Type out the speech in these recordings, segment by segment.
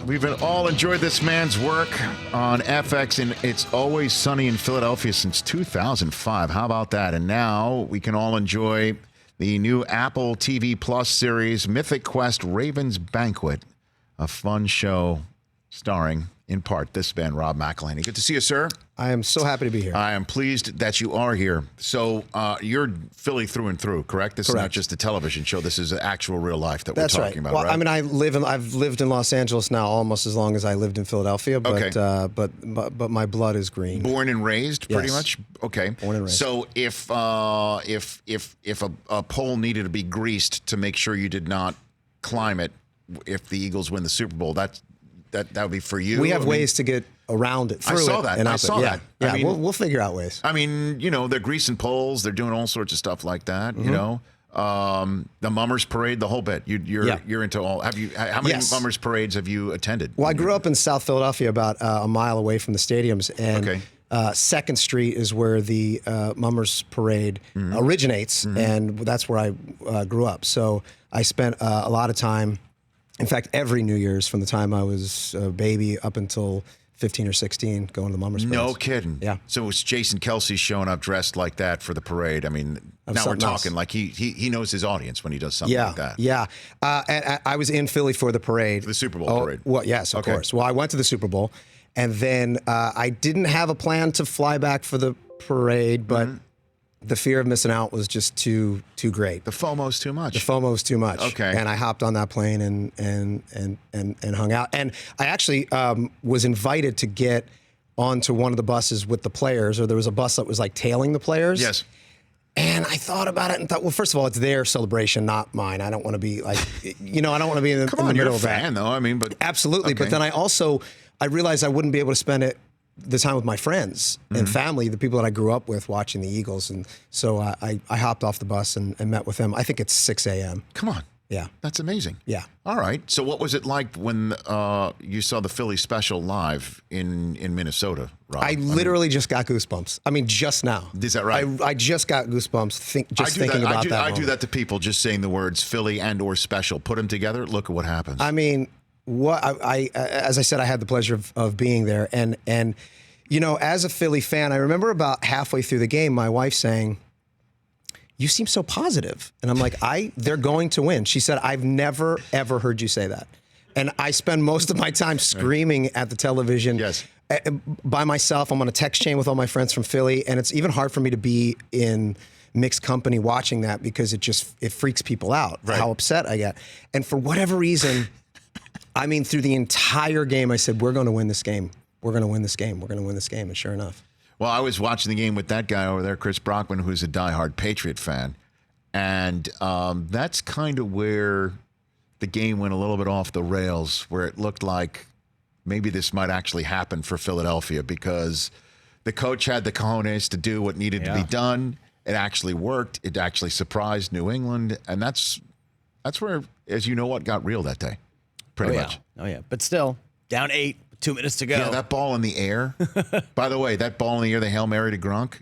We've all enjoyed this man's work on FX, and It's Always Sunny in Philadelphia since 2005. How about that? And now we can all enjoy the new Apple TV Plus series, Mythic Quest Raven's Banquet, a fun show starring, in part, this man, Rob McElhenney. Good to see you, sir. I am so happy to be here. I am pleased that you are here. So you're Philly through and through, correct? This is not just a television show. This is actual real life that we're talking about, well, right? I mean, I've lived in Los Angeles now almost as long as I lived in Philadelphia, but but my blood is green. Born and raised, pretty much? Okay. Born and raised. So if a pole needed to be greased to make sure you did not climb it if the Eagles win the Super Bowl, that would be for you. We have ways to get around it. I saw that. Yeah, I mean, we'll figure out ways. I mean, they're greasing poles. They're doing all sorts of stuff like that. The Mummers Parade, the whole bit. You're into all. How many Mummers Parades have you attended? Well, I grew up in South Philadelphia, about a mile away from the stadiums, and 2nd Street is where the Mummers Parade originates, and that's where I grew up. So I spent a lot of time. In fact, every New Year's from the time I was a baby up until 15 or 16, going to the Mummers Parade. No kidding. Yeah. So it was Jason Kelsey showing up dressed like that for the parade. I mean, now we're talking like he knows his audience when he does something like that. Yeah. And I was in Philly for the parade. The Super Bowl parade. Well, yes, of course. Well, I went to the Super Bowl, and then I didn't have a plan to fly back for the parade, but the fear of missing out was just too great. The FOMO's too much. The FOMO's too much. Okay. And I hopped on that plane and hung out. And I actually was invited to get onto one of the buses with the players, or there was a bus that was like tailing the players. Yes. And I thought about it and thought, well, first of all, it's their celebration, not mine. I don't want to be like, I don't want to be in the, Come in on, the middle you're a of that. fan, though. I mean, but absolutely. Okay. But then I realized I wouldn't be able to spend the time with my friends and family, the people that I grew up with watching the Eagles. And so I hopped off the bus and met with them. I think it's 6 a.m. Come on. Yeah. That's amazing. Yeah. All right. So what was it like when you saw the Philly special live in Minnesota, Rob? I literally just got goosebumps. I mean, just now. Is that right? I just got goosebumps thinking about that. I do that to people, just saying the words Philly and or special. Put them together. Look at what happens. I mean, as I said, I had the pleasure of being there, and as a Philly fan, I remember about halfway through the game, my wife saying, "You seem so positive," and I'm like, "They're going to win." She said, "I've never ever heard you say that," and I spend most of my time screaming at the television. Yes. By myself. I'm on a text chain with all my friends from Philly, and it's even hard for me to be in mixed company watching that because it freaks people out how upset I get, and for whatever reason. I mean, through the entire game, I said, we're going to win this game. We're going to win this game. We're going to win this game. And sure enough. Well, I was watching the game with that guy over there, Chris Brockman, who's a diehard Patriot fan. And that's kind of where the game went a little bit off the rails, where it looked like maybe this might actually happen for Philadelphia because the coach had the cojones to do what needed to be done. It actually worked. It actually surprised New England. And that's where, as you know what, got real that day. Pretty much. Oh, yeah. But still, down 8, 2 minutes to go. Yeah, that ball in the air. By the way, that ball in the air, the Hail Mary to Gronk.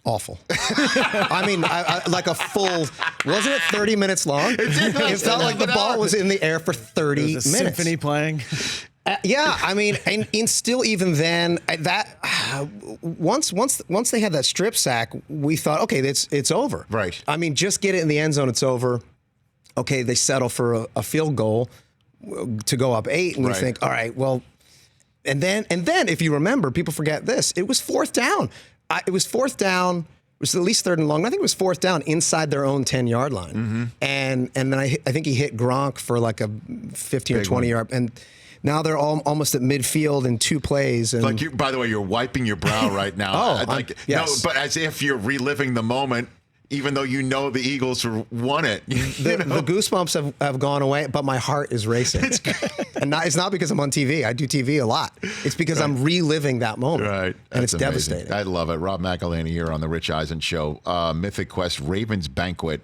Awful. I mean, like a full, wasn't it 30 minutes long? It felt like the ball was in the air for 30 minutes. Symphony playing. Yeah, I mean, and still even then, once they had that strip sack, we thought, okay, it's over. Right. I mean, just get it in the end zone, it's over. Okay, they settle for a field goal to go up 8, and you think, all right, well, and then if you remember, people forget this. It was 4th down. It was 4th down. It was at least 3rd and long. I think it was 4th down inside their own 10-yard line, and then I think he hit Gronk for like a 15 or 20 yard, and now they're almost at midfield in 2 plays. And like by the way, you're wiping your brow right now. Yes. No, but as if you're reliving the moment. Even though you know the Eagles won it. The goosebumps have gone away, but my heart is racing. And it's not because I'm on TV. I do TV a lot. It's because I'm reliving that moment. Right. And That's it's amazing. devastating. I love it. Rob McElhenney here on the Rich Eisen Show. Mythic Quest Raven's Banquet.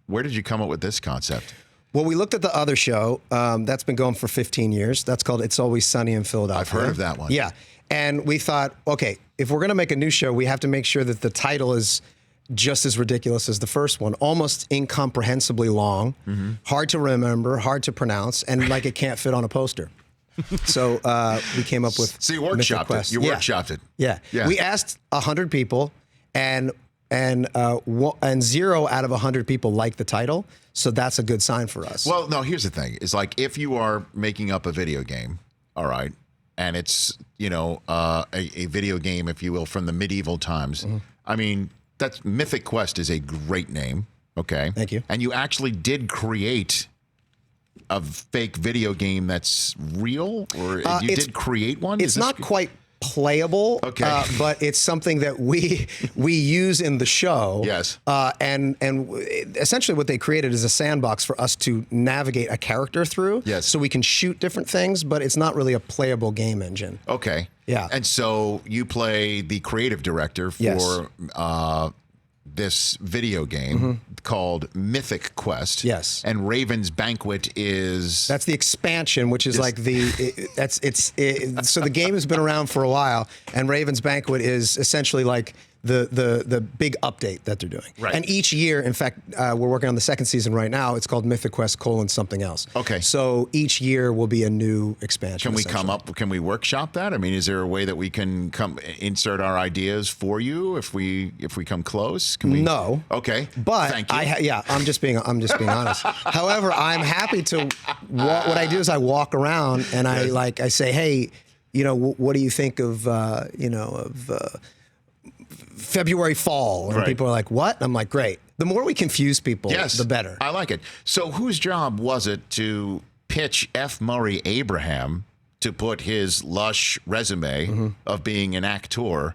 Where did you come up with this concept? Well, we looked at the other show that's been going for 15 years. That's called It's Always Sunny in Philadelphia. I've heard of that one. Yeah. And we thought, okay, if we're going to make a new show, we have to make sure that the title is just as ridiculous as the first one, almost incomprehensibly long, hard to remember, hard to pronounce, and like it can't fit on a poster. So we came up with. So you Mythic workshopped it. Quest. You workshopped it. Yeah. We asked 100 people, and 0 out of 100 people liked the title. So that's a good sign for us. Well, no, here's the thing. It's like if you are making up a video game, all right, and it's, a video game, if you will, from the medieval times. I mean, that's Mythic Quest is a great name. Okay. Thank you. And you actually did create a fake video game that's real, or you did create one? It's not quite playable, but it's something that we use in the show. Yes. And essentially what they created is a sandbox for us to navigate a character through. Yes. So we can shoot different things, but it's not really a playable game engine. Okay. Yeah. And so you play the creative director for this video game called Mythic Quest. Yes. And Raven's Banquet is... That's the expansion, which is like so the game has been around for a while, and Raven's Banquet is essentially like the big update that they're doing. Right. And each year, in fact, we're working on the second season right now. It's called Mythic Quest: something else. Okay. So each year will be a new expansion. Can we workshop that? I mean, is there a way that we can insert our ideas for you if we come close? Can we? No. Okay. But thank you. I'm just being honest. However, I'm happy to. What I do is I walk around and I say, hey, what do you think of February fall? And people are like, what? I'm like, great. The more we confuse people, the better. I like it. So whose job was it to pitch F. Murray Abraham to put his lush resume of being an actor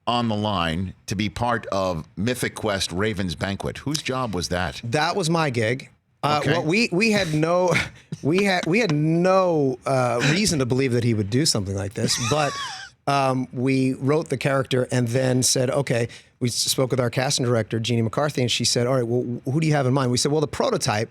on the line to be part of Mythic Quest Raven's Banquet? Whose job was that? That was my gig. Okay. Well, we had no reason to believe that he would do something like this, but we wrote the character and then said, okay, we spoke with our casting director, Jeannie McCarthy, and she said, all right, well, who do you have in mind? We said, well, the prototype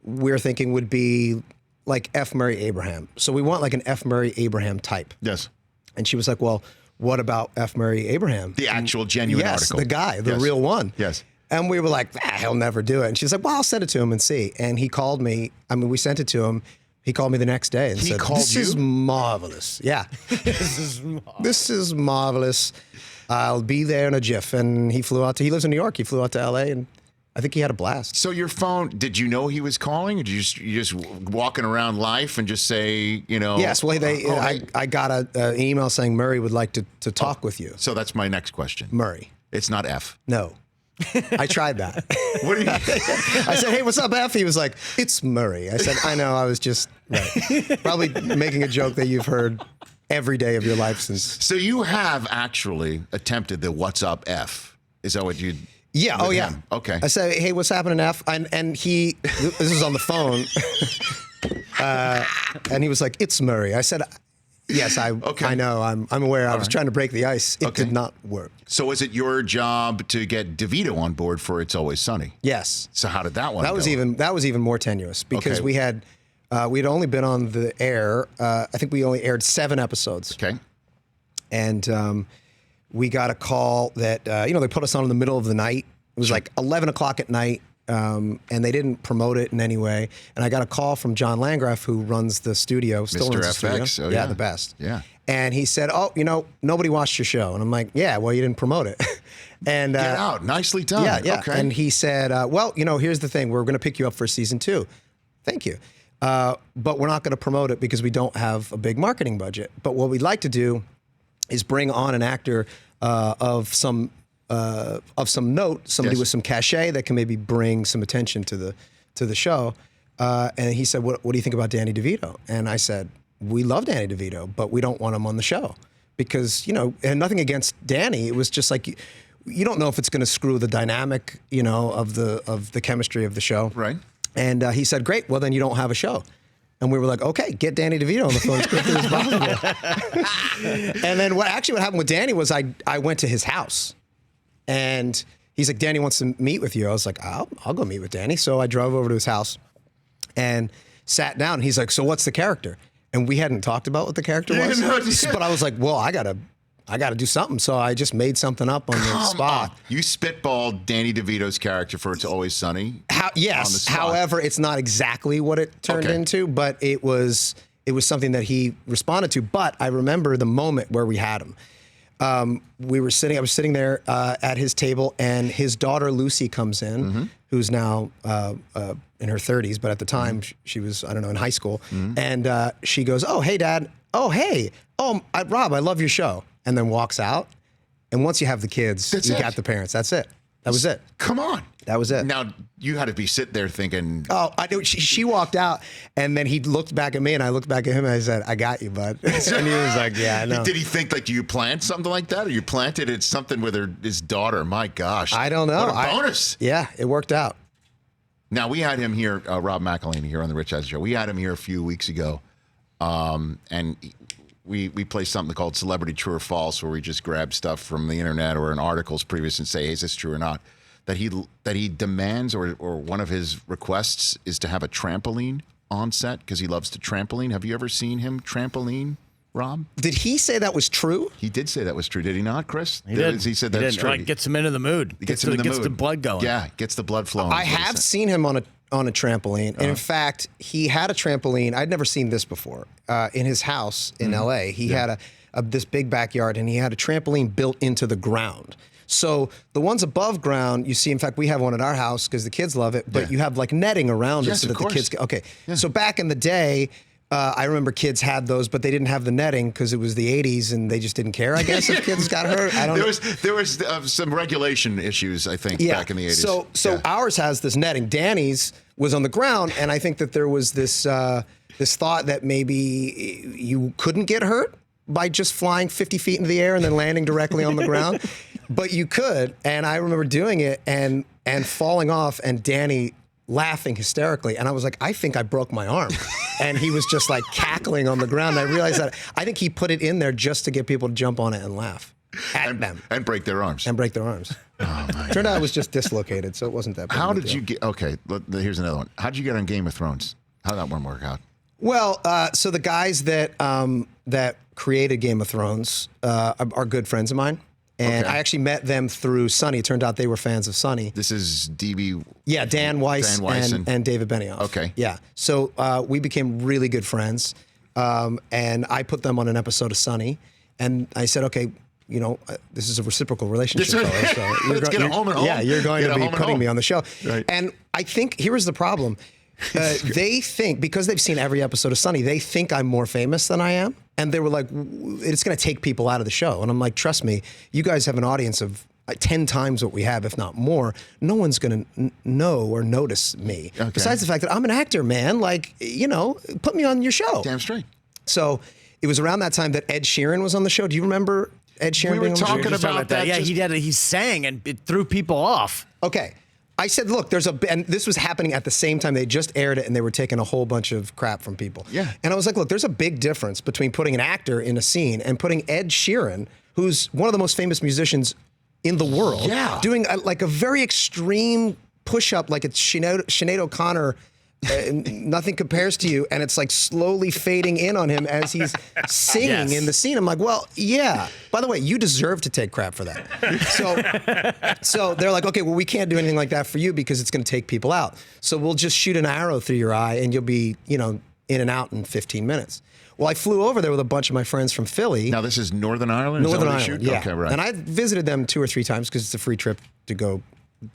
we're thinking would be like F. Murray Abraham. So we want like an F. Murray Abraham type. Yes. And she was like, well, what about F. Murray Abraham? The actual genuine article. Yes, the guy, the real one. Yes. And we were like, he'll never do it. And she's like, well, I'll send it to him and see. And he called me. I mean, we sent it to him. He called me the next day and said, called this you? is marvelous. Yeah. This is marvelous. I'll be there in a jiff. And he lives in New York. He flew out to LA, and I think he had a blast. So your phone, did you know he was calling? Or did you just walking around life and just say, Yes. Well, I got an email saying Murray would like to talk with you. So that's my next question. Murray. It's not F. No. I tried that. What do you? I said, hey, what's up, F? He was like, it's Murray. I said, I know. I was just probably making a joke that you've heard every day of your life since. So you have actually attempted the "What's up, F"? Is that what you? Yeah. Oh, yeah. Him? Okay. I said, hey, what's happening, F? And he, this is on the phone, and he was like, it's Murray. I said, yes, I know. I'm aware. I was trying to break the ice. It did not work. So is it your job to get DeVito on board for It's Always Sunny? Yes. So how did that one go? That was even more tenuous because we'd only been on the air. I think we only aired 7 episodes. Okay. And we got a call that they put us on in the middle of the night. It was like 11 o'clock at night. And they didn't promote it in any way. And I got a call from John Landgraf, who runs the studio, still runs the FX. studio. Oh, yeah, the best. Yeah. And he said, oh, nobody watched your show. And I'm like, yeah, well, you didn't promote it. And Get out. Nicely done. Yeah. Okay. And he said, well, here's the thing. We're going to pick you up for season 2. Thank you. But we're not going to promote it because we don't have a big marketing budget. But what we'd like to do is bring on an actor of some note, somebody with some cachet that can maybe bring some attention to the show. And he said, what do you think about Danny DeVito? And I said, we love Danny DeVito, but we don't want him on the show because, and nothing against Danny. It was just like, you don't know if it's going to screw the dynamic, of the chemistry of the show. Right. And he said, great, well, then you don't have a show. And we were like, okay, get Danny DeVito on the phone as quickly as possible. And then what happened with Danny was I went to his house. And he's like, Danny wants to meet with you. I was like, I'll go meet with Danny. So I drove over to his house and sat down. And he's like, so what's the character? And we hadn't talked about what the character was. But I was like, well, I gotta do something. So I just made something up on the spot. You spitballed Danny DeVito's character for It's Always Sunny? Yes. However, it's not exactly what it turned into, but it was it was something that he responded to. But I remember the moment where we had him. I was sitting there at his table, and his daughter Lucy comes in, who's now in her 30s, but at the time she was, I don't know, in high school. And she goes, "Oh, hey, Dad. Oh, hey. Oh, Rob, I love your show." And then walks out. And once you have the kids, you got the parents. That's it. That was it. Come on. That was it. Now, you had to be sitting there thinking... Oh, I knew. She walked out, and then he looked back at me, and I looked back at him, and I said, "I got you, bud." And he was like, "Yeah, I know." Did he think, like, do you plant something like that? Or you planted it something with his daughter? My gosh. I don't know. What a bonus. Yeah, it worked out. Now, we had him here, Rob McElhenney here on the Rich Eisen Show. We had him here a few weeks ago, and we play something called Celebrity True or False, where we just grab stuff from the internet or in articles previous and say, hey, is this true or not? That he demands, or one of his requests is to have a trampoline on set because he loves to trampoline. Have you ever seen him trampoline, Rob? Did he say that was true? He did say that was true. Did he not, Chris? He did. He said that's true. Like, gets him into the mood. Gets him in the mood. Gets the blood going. Yeah, gets the blood flowing. I have seen him on a trampoline, and in fact, he had a trampoline. I'd never seen this before. In his house in L.A., he had this big backyard, and he had a trampoline built into the ground. So the ones above ground, you see, in fact, we have one at our house because the kids love it, but you have like netting around it so that the kids can, okay. Yeah. So back in the day, I remember kids had those, but they didn't have the netting because it was the 80s and they just didn't care, I guess, if kids got hurt. I don't know. There was some regulation issues, I think, back in the 80s. So ours has this netting. Danny's was on the ground, and I think that there was this thought that maybe you couldn't get hurt by just flying 50 feet into the air and then landing directly on the ground. But you could, and I remember doing it and falling off, and Danny laughing hysterically, and I was like, I think I broke my arm. And he was just like cackling on the ground. And I realized that I think he put it in there just to get people to jump on it and laugh at them. And break their arms. And break their arms. Oh, my Turned out I was just dislocated, so it wasn't that bad. How did you get, okay, here's another one. How did you get on Game of Thrones? How did that one work out? Well, so the guys that created Game of Thrones are good friends of mine. And I actually met them through Sonny. It turned out they were fans of Sonny. This is DB... Yeah, Dan Weiss, and David Benioff. Okay. Yeah. So we became really good friends. And I put them on an episode of Sonny. And I said, okay, you know, this is a reciprocal relationship. Let's get a home and home. Yeah, you're going to be putting me on the show. Right. And I think, here is the problem. They think, because they've seen every episode of Sonny, they think I'm more famous than I am. And they were like, it's going to take people out of the show. And I'm like, trust me, you guys have an audience of 10 times what we have, if not more. No one's going to know or notice me. Okay. Besides the fact that I'm an actor, man. Like, you know, put me on your show. Damn straight. So it was around that time that Ed Sheeran was on the show. Do you remember Ed Sheeran being on the show? We were talking about that. Yeah, he sang and it threw people off. Okay. I said, look, and this was happening at the same time. They just aired it, and they were taking a whole bunch of crap from people. Yeah. And I was like, look, there's a big difference between putting an actor in a scene and putting Ed Sheeran, who's one of the most famous musicians in the world, doing like a very extreme push-up, like it's Sinead O'Connor, nothing compares to you, and it's like slowly fading in on him as he's singing in the scene. I'm like, well, yeah. By the way, you deserve to take crap for that. So they're like, okay, well, we can't do anything like that for you because it's going to take people out. So we'll just shoot an arrow through your eye, and you'll be, you know, in and out in 15 minutes. Well, I flew over there with a bunch of my friends from Philly. Now, this is Northern Ireland? Northern Ireland, yeah. Okay, right. And I visited them 2 or 3 times because it's a free trip to go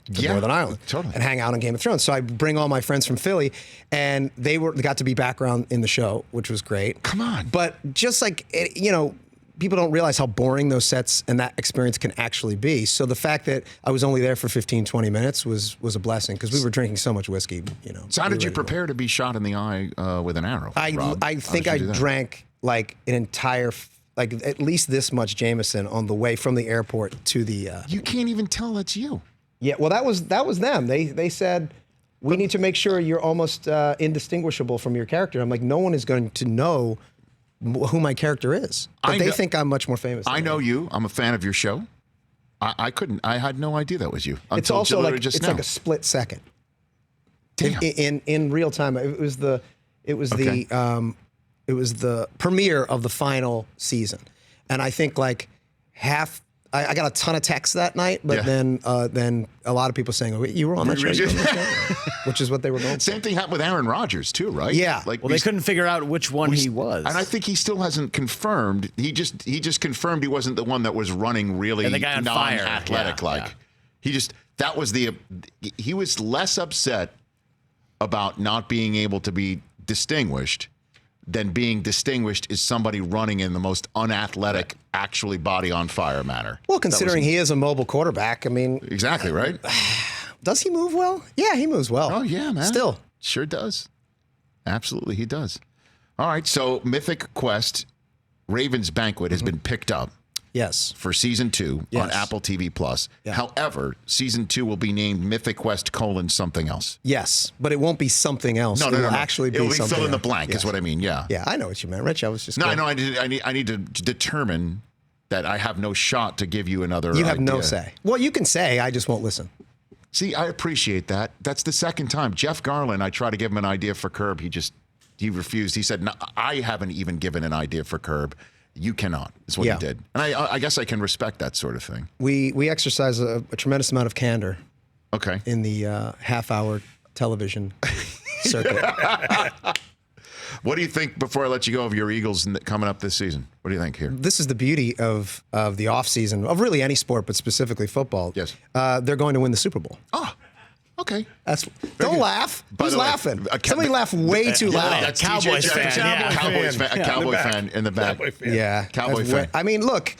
to Northern Ireland and hang out on Game of Thrones. So I bring all my friends from Philly, and they got to be background in the show, which was great. Come on. But just like, you know, people don't realize how boring those sets and that experience can actually be. So the fact that I was only there for 15, 20 minutes was a blessing because we were drinking so much whiskey, you know. So how did you prepare to be shot in the eye with an arrow, Rob? I think I drank like an entire, like at least this much Jameson on the way from the airport to the... You can't even tell that's you. Yeah, well, that was them. They said, we need to make sure you're almost indistinguishable from your character. I'm like, no one is going to know who my character is. But they think I'm much more famous. I know you. I'm a fan of your show. I had no idea that was you. It's also like, like a split second. Damn. In real time. It was the premiere of the final season. And I think like half I got a ton of texts that night, but Yeah. then a lot of people saying, "Oh, you were on that show," you were on that show?" Which is what they were going for. Same thing happened with Aaron Rodgers too, right? Yeah. Like Well, they couldn't figure out which one he was. and I think he still hasn't confirmed. He just confirmed he wasn't the one that was running really And the guy on fire. non-athletic. Yeah, like yeah. he just he was less upset about not being able to be distinguished than being distinguished is somebody running in the most unathletic, actually body on fire manner. Well, considering he is a mobile quarterback, I mean, Exactly, right? does he move well? Yeah, he moves well. Oh, yeah, man. Still. Sure does. Absolutely, he does. All right, so Mythic Quest, Raven's Banquet has been picked up Yes. for season 2 on Yes. Apple TV Plus. Yeah. However, season 2 will be named Mythic Quest : something else. Yes, but it won't be something else. No, it no, will no. actually be It'll be something fill in the else. blank Yes. is what I mean. Yeah. Yeah, I know what you meant, Rich. I was just No, going- I know. I need to determine that I have no shot to give you another. You have no idea. say. Well, you can say, I just won't listen. See, I appreciate that. That's the second time. Jeff Garland, I tried to give him an idea for Curb. He refused. He said, no, I haven't even given an idea for Curb. You cannot, is what Yeah. he did. And I guess I can respect that sort of thing. We exercise a tremendous amount of candor Okay. in the half-hour television circuit. What do you think, before I let you go, of your Eagles coming up this season? What do you think here? This is the beauty of the off-season, of really any sport, but specifically football. Yes. They're going to win the Super Bowl. Oh, okay. Don't laugh. By Who's the way, laughing? Somebody laughed way too loud. That's Cowboys TJ fan, Jefferson. yeah. Cowboys fan. A Cowboy fan in the back. Yeah. Cowboy That's fan. I mean, look,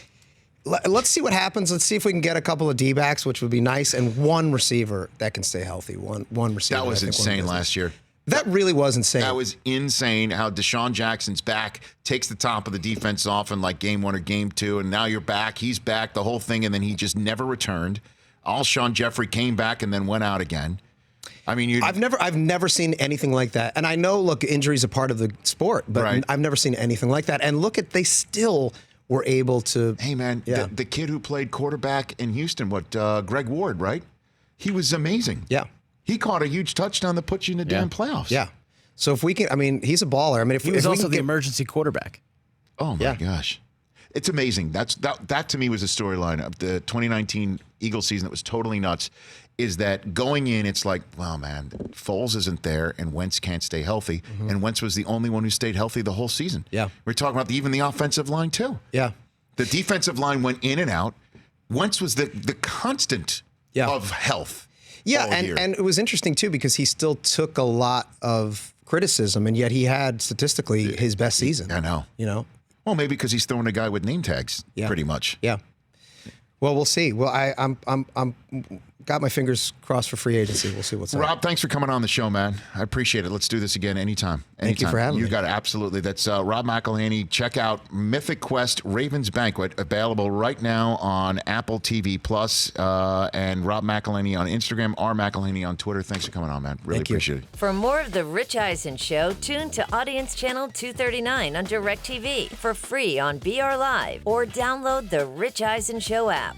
let's see what happens. Let's see if we can get a couple of D-backs, which would be nice, and one receiver that can stay healthy. One receiver. That was I think insane one last year. That really was insane. That was insane how Deshaun Jackson's back, takes the top of the defense off in like game 1 or game 2, and now you're back. He's back, the whole thing, and then he just never returned. Alshon Jeffrey came back and then went out again. I mean, I've never seen anything like that. And I know, look, injuries are part of the sport, but Right. I've never seen anything like that. And look, they still were able to. Hey, man, Yeah. the kid who played quarterback in Houston, Greg Ward, right? He was amazing. Yeah. He caught a huge touchdown that put you in the damn playoffs. Yeah. So if we can, I mean, he's a baller. I mean, if He was we also can the get, emergency quarterback. Oh, my Yeah. gosh. It's amazing. That to me was a storyline of the 2019 Eagles season that was totally nuts. Is that going in, it's like, well, man, Foles isn't there and Wentz can't stay healthy. And Wentz was the only one who stayed healthy the whole season. Yeah. We're talking about even the offensive line, too. Yeah. The defensive line went in and out. Wentz was the constant Yeah. of health. Yeah, all year. and it was interesting too because he still took a lot of criticism, and yet he had statistically his best season. I know. You know. Well, maybe because he's throwing a guy with name tags, Yeah. pretty much. Yeah. Well, we'll see. Well, I'm got my fingers crossed for free agency. We'll see what's up. Rob, thanks for coming on the show, man. I appreciate it. Let's do this again anytime. Thank you for having You me. got it. Absolutely. That's Rob McElhenney. Check out Mythic Quest: Raven's Banquet, available right now on Apple TV Plus, and Rob McElhenney on Instagram, R McElhenney on Twitter. Thanks for coming on, man. Really Thank you. appreciate it. For more of The Rich Eisen Show, tune to Audience Channel 239 on DirecTV for free on BR Live or download the Rich Eisen Show app.